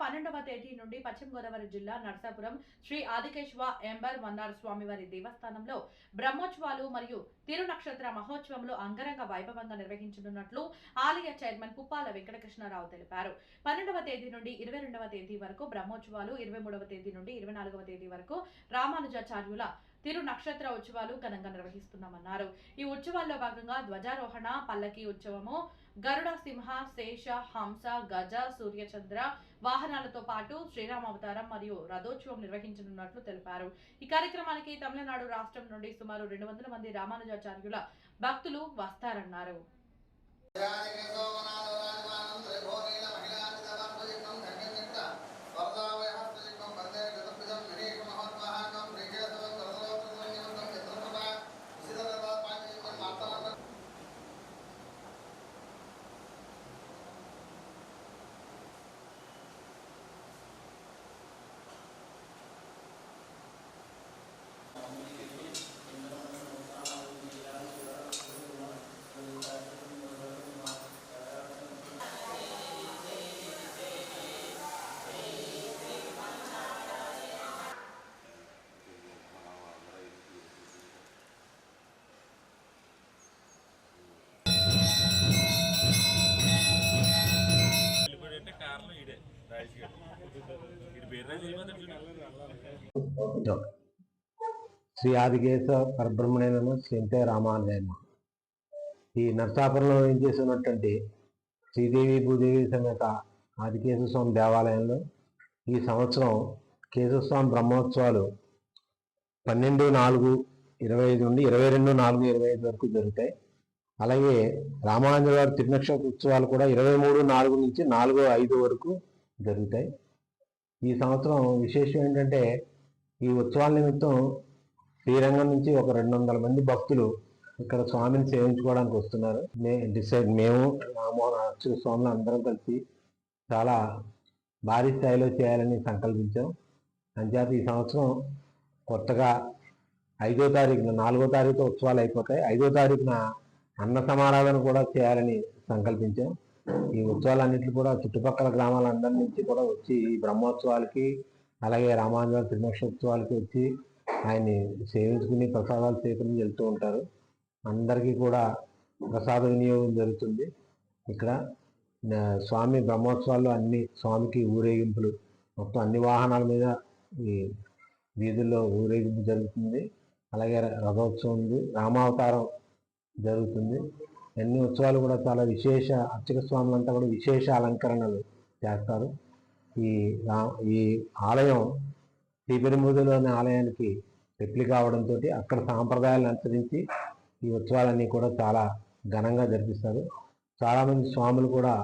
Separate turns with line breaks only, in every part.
12వ తేదీ నుండి పశ్చిమ గోదావరి జిల్లా నర్సాపురం శ్రీ ఆదికేశవ ఎంబర్ మన్నార్ స్వామివారి దేవస్థానంలో బ్రహ్మోత్సవాలు మరియు తిరునక్షత్ర మహోత్సవంలో అంగరంగ వైభవంగా నిర్వహించనున్నట్లు ఆలయ చైర్మన్ పుప్పాల వెంకటకృష్ణారావు తెలిపారు. 12వ తేదీ నుండి 22వ తేదీ వరకు బ్రహ్మోత్సవాలు, 23వ తేదీ నుండి 24వ తేదీ వరకు రామానుజాచార్యుల తిరు నక్షత్ర ఉత్సవాలు ఘనంగా నిర్వహిస్తున్నామన్నారు. ఈ ఉత్సవాల్లో భాగంగా ధ్వజారోహణ, పల్లకి ఉత్సవము, గరుడ, సింహ, శేష, హంస, గజ, సూర్యచంద్ర వాహనాలతో పాటు శ్రీరామావతారం మరియు రథోత్సవం నిర్వహించనున్నట్లు తెలిపారు. ఈ కార్యక్రమానికి తమిళనాడు రాష్ట్రం నుండి సుమారు 200 మంది రామానుజాచార్యుల భక్తులు వస్తారన్నారు.
శ్రీ ఆదికేశవ పరబ్రహ్మణ్య శ్రీంతే రామానుజాయ. ఈ నర్సాపురంలో ఏం చేస్తున్నటువంటి శ్రీదేవి భూదేవి సమేత ఆదికేశవ స్వామి దేవాలయంలో ఈ సంవత్సరం కేశవస్వామి బ్రహ్మోత్సవాలు 12/4/25 నుండి 22/4/25 వరకు జరుగుతాయి. అలాగే రామానుజ వారి తిరునక్షత్ర ఉత్సవాలు కూడా 23/4 నుంచి 4/5 వరకు జరుగుతాయి. ఈ సంవత్సరం విశేషం ఏంటంటే ఈ ఉత్సవాల నిమిత్తం శ్రీరంగం నుంచి ఒక 200 మంది భక్తులు ఇక్కడ స్వామిని సేవించుకోవడానికి వస్తున్నారు. మేము రామోహన స్వాములు అందరం కలిసి చాలా భారీ స్థాయిలో చేయాలని సంకల్పించాం. అంచేత ఈ సంవత్సరం కొత్తగా 5వ తారీఖున 4వ తారీఖుతో ఉత్సవాలు అయిపోతాయి. 5వ తారీఖున అన్న సమారాధన కూడా చేయాలని సంకల్పించాం. ఈ ఉత్సవాలన్నింటినీ కూడా చుట్టుపక్కల గ్రామాలందరి నుంచి కూడా వచ్చి ఈ బ్రహ్మోత్సవాలకి అలాగే రామానుజ తిరునక్షత్రోత్సవాలకి వచ్చి ఆయన్ని సేవించుకుని ప్రసాదాలు సేకరించి వెళ్తూ ఉంటారు. అందరికీ కూడా ప్రసాద వినియోగం జరుగుతుంది. ఇక్కడ స్వామి బ్రహ్మోత్సవాల్లో అన్ని స్వామికి ఊరేగింపులు మొత్తం అన్ని వాహనాల మీద ఈ వీధుల్లో ఊరేగింపు జరుగుతుంది. అలాగే రథోత్సవం ఉంది, రామావతారం జరుగుతుంది. అన్ని ఉత్సవాలు కూడా చాలా విశేష అర్చక స్వాములంతా కూడా విశేష అలంకరణలు చేస్తారు. ఈ ఆలయం శ్రీపెరుంబుదూరులోని ఆలయానికి రెప్లికా అవడంతో అక్కడ సాంప్రదాయాలను అనుసరించి ఈ ఉత్సవాలన్నీ కూడా చాలా ఘనంగా జరిపిస్తారు. చాలామంది స్వాములు కూడా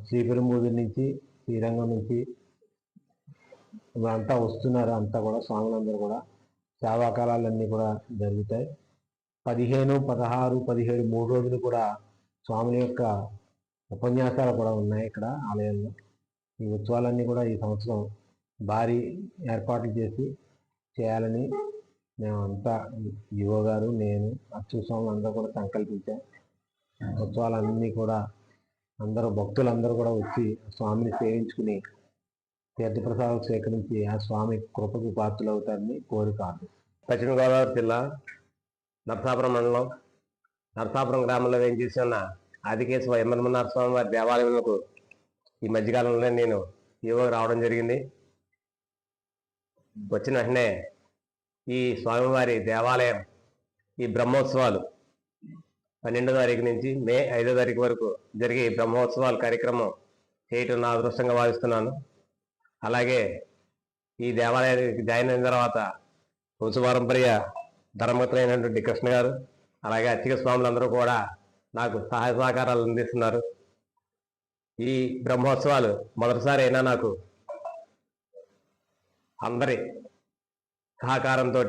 శ్రీపెరుంబుదూరు నుంచి శ్రీరంగం నుంచి అంతా వస్తున్నారు. అంతా కూడా స్వాములందరూ కూడా సేవాకాలాలన్నీ కూడా జరుగుతాయి. 15, 16, 17 3 రోజులు కూడా స్వాముల యొక్క ఉపన్యాసాలు కూడా ఉన్నాయి ఇక్కడ ఆలయంలో. ఈ ఉత్సవాలన్నీ కూడా ఈ సంవత్సరం భారీ ఏర్పాట్లు చేయాలని మేమంతా యువ గారు, నేను, అర్చక స్వాములు అందరూ కూడా సంకల్పించాం. ఉత్సవాలన్నీ కూడా అందరూ భక్తులందరూ కూడా వచ్చి స్వామిని సేవించుకుని తీర్థప్రసాదం సేకరించి ఆ స్వామి కృపకు పాత్రలు అవుతారని కోరిక.
పశ్చిమ గోదావరి జిల్లా నర్సాపురం మండలం నర్సాపురం గ్రామంలో ఏం చేసిన ఆదికేశవ ఎంబర్ స్వామి వారి దేవాలయంలో ఈ మధ్యకాలంలో నేను ఈవో రావడం జరిగింది. వచ్చిన వెంటనే ఈ స్వామివారి దేవాలయం ఈ బ్రహ్మోత్సవాలు 12వ తారీఖు నుంచి మే 5వ తారీఖు వరకు జరిగే ఈ బ్రహ్మోత్సవాల కార్యక్రమం చేయటం నా అదృష్టంగా భావిస్తున్నాను. అలాగే ఈ దేవాలయానికి జాయిన్ అయిన తర్వాత వంశపారంపర్య ధర్మకర్తలైనటువంటి కృష్ణ గారు అలాగే అర్చక స్వాములందరూ కూడా నాకు సహాయ సహకారాలు అందిస్తున్నారు. ఈ బ్రహ్మోత్సవాలు మొదటిసారి అయినా నాకు అందరి సహకారంతో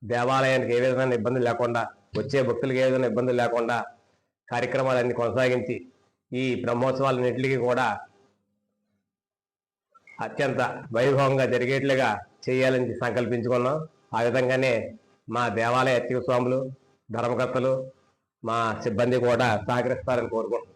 దేవాలయానికి ఏ విధమైన ఇబ్బంది లేకుండా, వచ్చే భక్తులకు ఏ విధమైన ఇబ్బంది లేకుండా కార్యక్రమాలన్నీ కొనసాగించి ఈ బ్రహ్మోత్సవాలన్నింటికి కూడా అత్యంత వైభవంగా జరిగేట్లుగా చేయాలని సంకల్పించుకున్నాం. ఆ విధంగానే మా దేవాలయ అర్చక స్వాములు, ధర్మకర్తలు, మా సిబ్బంది కూడా సహకరిస్తారని కోరుకుంటున్నాం.